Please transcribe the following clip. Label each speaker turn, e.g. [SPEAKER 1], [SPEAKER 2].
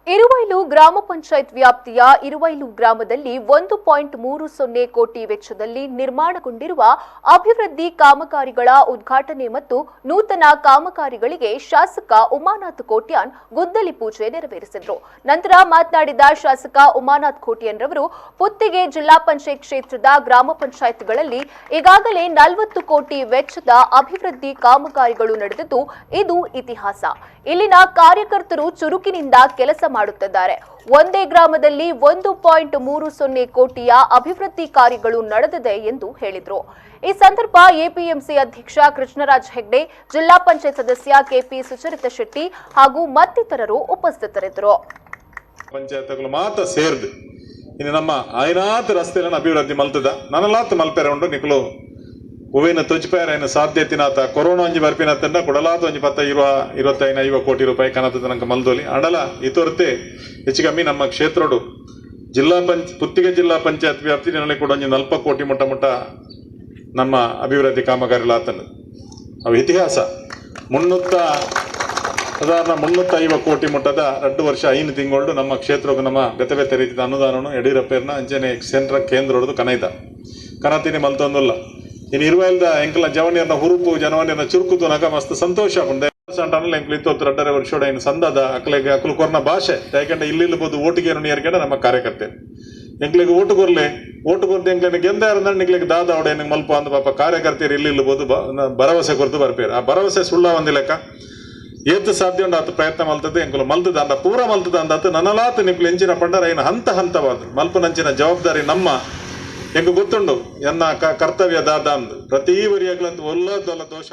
[SPEAKER 1] ಇರುವೈಲು ಗ್ರಾಮ ಪಂಚಾಯತ್ ವ್ಯಾಪ್ತಿಯ ಇರುವೈಲು ಗ್ರಾಮದಲ್ಲಿ 1.30 ಕೋಟಿ ವೆಚ್ಚದಲ್ಲಿ ನಿರ್ಮಾಣಗೊಂಡಿರುವ ಅಭಿವೃದ್ಧಿ ಕಾಮಗಾರಿಗಳ ಉದ್ಘಾಟನೆ ಮತ್ತು ನೂತನ ಕಾಮಗಾರಿಗಳಿಗೆ ಶಾಸಕ ಉಮಾನಾಥ್ ಕೋಟ್ಯಾನ್ ಗುದ್ದಲಿ ಪೂಜೆ ನೆರವೇರಿಸಿದರು. ನಂತರ ಮಾತನಾಡಿದ ಶಾಸಕ ಉಮಾನಾಥ್ ಕೋಟ್ಯಾನ್ ರವರು ಪುತ್ತಿಗೆ ಜಿಲ್ಲಾ ಪಂಚಾಯತ್ ಕ್ಷೇತ್ರದ ಗ್ರಾಮ ಪಂಚಾಯತ್ಗಳಲ್ಲಿ ಈಗಾಗಲೇ 40 ಕೋಟಿ ವೆಚ್ಚದ ಅಭಿವೃದ್ಧಿ ಕಾಮಗಾರಿಗಳು ನಡೆದಿದ್ದು ಇದು ಇತಿಹಾಸ. ಇಲ್ಲಿನ ಕಾರ್ಯಕರ್ತರು ಚುರುಕಿನಿಂದ ಕೆಲಸ ಮಾಡುತ್ತಿದ್ದಾರೆ. ಒಂದೇ ಗ್ರಾಮದಲ್ಲಿ 1.30 ಕೋಟಿಯ ಅಭಿವೃದ್ಧಿ ಕಾರ್ಯಗಳು ನಡೆದಿದೆ ಎಂದು ಹೇಳಿದರು. ಈ ಸಂದರ್ಭ ಎಪಿಎಂಸಿ ಅಧ್ಯಕ್ಷ ಕೃಷ್ಣರಾಜ್ ಹೆಗ್ಡೆ, ಜಿಲ್ಲಾ ಪಂಚಾಯತ್ ಸದಸ್ಯ ಕೆಪಿ ಸುಚರಿತ ಶೆಟ್ಟಿ ಹಾಗೂ ಮತ್ತಿತರರು ಉಪಸ್ಥಿತರಿದ್ದರು.
[SPEAKER 2] ಪಂಚಾಯತ್ಗಳು ಮಾತ್ರ ಸೇರಿದು ಇನ್ನು ನಮ್ಮ ಆಯ್ನಾತ್ ರಸ್ತೆಗಳನ್ನು ಅಭಿವೃದ್ಧಿ ಮಲ್ತದ ನನಲಾತ್ ಮಲ್ಪೆರ ಉಂಡು ನಿಕಲು ಹೂವಿನ ತುಜ್ಪೇರ ಏನು ಸಾಧ್ಯತಿನಾಥ ಕೊರೋನಾ ಒಂಜಿ ಬರ್ಪಿನತ್ತಂಡ ಕೊಡಲಾತ ಒಂಜಿ 25 ಕೋಟಿ ರೂಪಾಯಿ ಕನತದ ನಂಗೆ ಮಲ್ದೋಲಿ ಅಂಡಲ ಇತೋರ್ತೆ ಹೆಚ್ಚು ಕಮ್ಮಿ ನಮ್ಮ ಕ್ಷೇತ್ರೋಡು ಪುತ್ತಿಗೆ ಜಿಲ್ಲಾ ಪಂಚಾಯತ್ ವ್ಯಾಪ್ತಿ ನನಗೆ ಕೂಡ ಒಂಜಿ 40 ಕೋಟಿ ಮುಟ್ಟ ನಮ್ಮ ಅಭಿವೃದ್ಧಿ ಕಾಮಗಾರಿಲಾತಂಡ ಅವು ಇತಿಹಾಸ 350 ಕೋಟಿ ಮುಟ್ಟದ 2 ವರ್ಷ 5 ತಿಂಗಳು ನಮ್ಮ ಕ್ಷೇತ್ರಕ್ಕೆ ನಮ್ಮ ಬೇತೆ ರೀತಿಯ ಅನುದಾನವನ್ನು ಯಡಿಯೂರಪ್ಪನ ಅಂಚನೆ ಸೆಂಟ್ರ ಕೇಂದ್ರ ಹೊಡೆದು ಕನೈದ ಕನತಿನಿ ಮಲ್ತೊಂದಿಲ್ಲ ಇನ್ನು ಇರುವಲ್ದ ಎಂಕಲ ಜವನಿಯನ್ನ ಹುರುಪು ಜನವನಿಯನ್ನ ಚುರುಕುತು ನಗ ಮಸ್ತ್ ಸಂತೋಷ ಪುಂಡೆ ಎಂಕ್ಲು 2 ವರ್ಷ ಇನ್ನು ಸಂದದ ಅಕ್ಲು ಕೊರ್ನ ಭಾಷೆ ಯಾಕಂದ್ರೆ ಇಲ್ಲಿ ಬೋದು ಓಟಿಗೆ ನುಣಿಯರ್ಗೆಂಡ ನಮ್ಮ ಕಾರ್ಯಕರ್ತೆ ಎಂಕ್ಲಿಗೆ ಓಟು ಕೊರ್ಲೆ ಎಂಕ್ಲಿನ ಗೆಂದ ನಿಕ್ಲಿಗೆ ದಾದ ಅವಡೆ ಮಲ್ಪ ಅಂದ ಪಾಪ ಕಾರ್ಯಕರ್ತೆಯರು ಇಲ್ಲಿ ಬೋದು ಭರವಸೆ ಕೊರತು ಬರ್ಪೇರು ಆ ಭರವಸೆ ಸುಳ್ಳ ಒಂದಿ ಲೆಕ್ಕ ಏತ್ ಸಾಧ್ಯ ಉಂಡು ಆತ ಪ್ರಯತ್ನ ಮಲ್ತದೆ ಎಂಕಲು ಮಲ್ತದ ಅಂದ ಪೂರ ಮಲ್ತದ ಅಂದಾತ ನನಲಾತ್ ನಿಕ್ಲು ಎಂಚಿನ ಪಂಡರ ಏನು ಹಂತವಾದ ಮಲ್ಪನಂಚಿನ ಜವಾಬ್ದಾರಿ ನಮ್ಮ ಎಂಗ ಗೊತ್ತುಂಡು ಎನ್ನ ಕರ್ತವ್ಯ ದಾದ ಅಂದು ಪ್ರತಿ ವರಿಯಾಗ್ಲಂತ ಒಲ್ಲದೊಲ್ಲ ದೋಷ